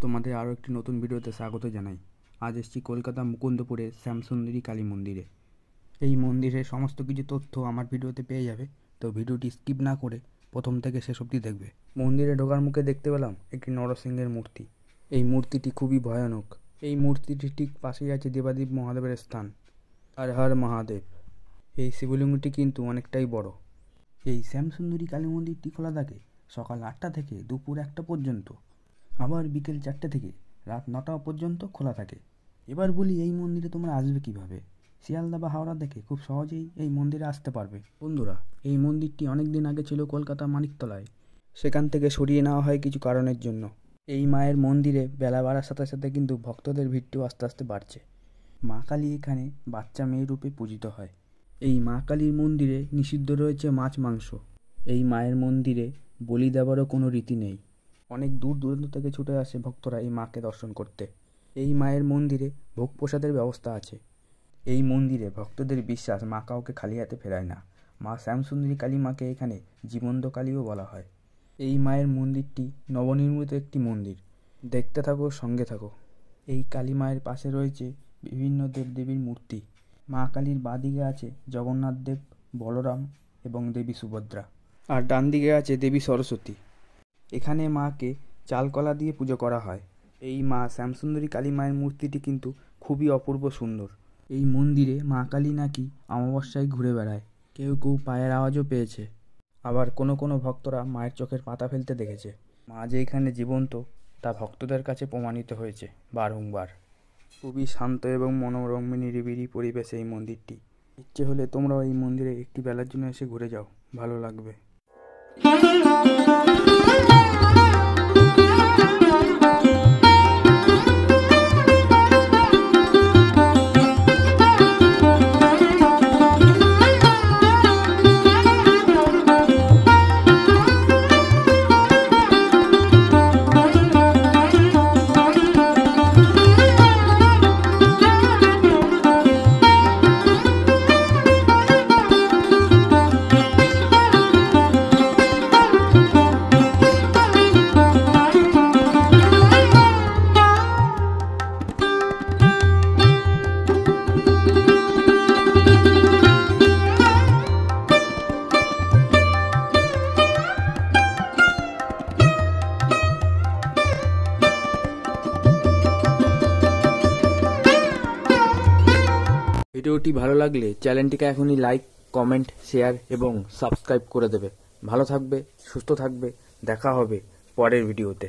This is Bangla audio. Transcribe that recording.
তোমাদের আরও একটি নতুন ভিডিওতে স্বাগত জানাই। আজ এসেছি কলকাতা মুকুন্দপুরে শ্যামসুন্দরী কালী মন্দিরে। এই মন্দিরের সমস্ত কিছু তথ্য আমার ভিডিওতে পেয়ে যাবে, তো ভিডিওটি স্কিপ না করে প্রথম থেকে শেষ অবধি দেখবে। মন্দিরে ঢোকার মুখে দেখতে পেলাম একটি নরসিংহের মূর্তি। এই মূর্তিটি খুবই ভয়ানক। এই মূর্তিটির ঠিক পাশেই আছে দেবাদেব মহাদেবের স্থান, হর হর মহাদেব। এই শিবলিঙ্গটি কিন্তু অনেকটাই বড়। এই শ্যামসুন্দরী কালী মন্দিরটি খোলা থাকে সকাল 8টা থেকে দুপুর 1টা পর্যন্ত, আবার বিকেল 4টে থেকে রাত 9টা পর্যন্ত খোলা থাকে। এবার বলি, এই মন্দিরে তোমরা আসবে কিভাবে? শিয়ালদা বা হাওড়া থেকে খুব সহজেই এই মন্দিরে আসতে পারবে। বন্ধুরা, এই মন্দিরটি অনেক দিন আগে ছিল কলকাতা মানিকতলায়, সেখান থেকে সরিয়ে নেওয়া হয় কিছু কারণের জন্য। এই মায়ের মন্দিরে বেলা বাড়ার সাথে সাথে কিন্তু ভক্তদের ভিড়টিও আস্তে আস্তে বাড়ছে। মা কালী এখানে বাচ্চা মেয়ে রূপে পূজিত হয়। এই মা কালীর মন্দিরে নিষিদ্ধ রয়েছে মাছ মাংস। এই মায়ের মন্দিরে বলি দেওয়ারও কোনো রীতি নেই। অনেক দূর দূরান্ত থেকে ছুটে আসে ভক্তরা এই মাকে দর্শন করতে। এই মায়ের মন্দিরে ভোগ প্রসাদের ব্যবস্থা আছে। এই মন্দিরে ভক্তদের বিশ্বাস, মা কাউকে খালি হাতে ফেরায় না। মা শ্যামসুন্দরী কালী মাকে এখানে জীবন্ত কালীও বলা হয়। এই মায়ের মন্দিরটি নবনির্মিত একটি মন্দির। দেখতে থাকো, সঙ্গে থাকো। এই কালী মায়ের পাশে রয়েছে বিভিন্ন দেবদেবীর মূর্তি। মা কালীর বাঁদিকে আছে জগন্নাথ দেব, বলরাম এবং দেবী সুভদ্রা, আর ডান দিকে আছে দেবী সরস্বতী। এখানে মাকে চালকলা দিয়ে পুজো করা হয়। এই মা শ্যামসুন্দরী কালী মায়ের মূর্তিটি কিন্তু খুবই অপূর্ব সুন্দর। এই মন্দিরে মা কালী নাকি অমাবস্যায় ঘুরে বেড়ায়। কেউ কেউ পায়ের আওয়াজও পেয়েছে। আবার কোনো কোনো ভক্তরা মায়ের চোখের পাতা ফেলতে দেখেছে। মা যে এখানে জীবন্ত তা ভক্তদের কাছে প্রমাণিত হয়েছে বারংবার। খুবই শান্ত এবং মনোরম নিরিবিলি পরিবেশে এই মন্দিরটি। ইচ্ছে হলে তোমরাও এই মন্দিরে একটি বেলার জন্য এসে ঘুরে যাও, ভালো লাগবে। ভিডিওটি ভালো লাগলে চ্যানেলটিকে এখনই লাইক, কমেন্ট, শেয়ার এবং সাবস্ক্রাইব করে দেবে। ভালো থাকবে, সুস্থ থাকবে। দেখা হবে পরের ভিডিওতে।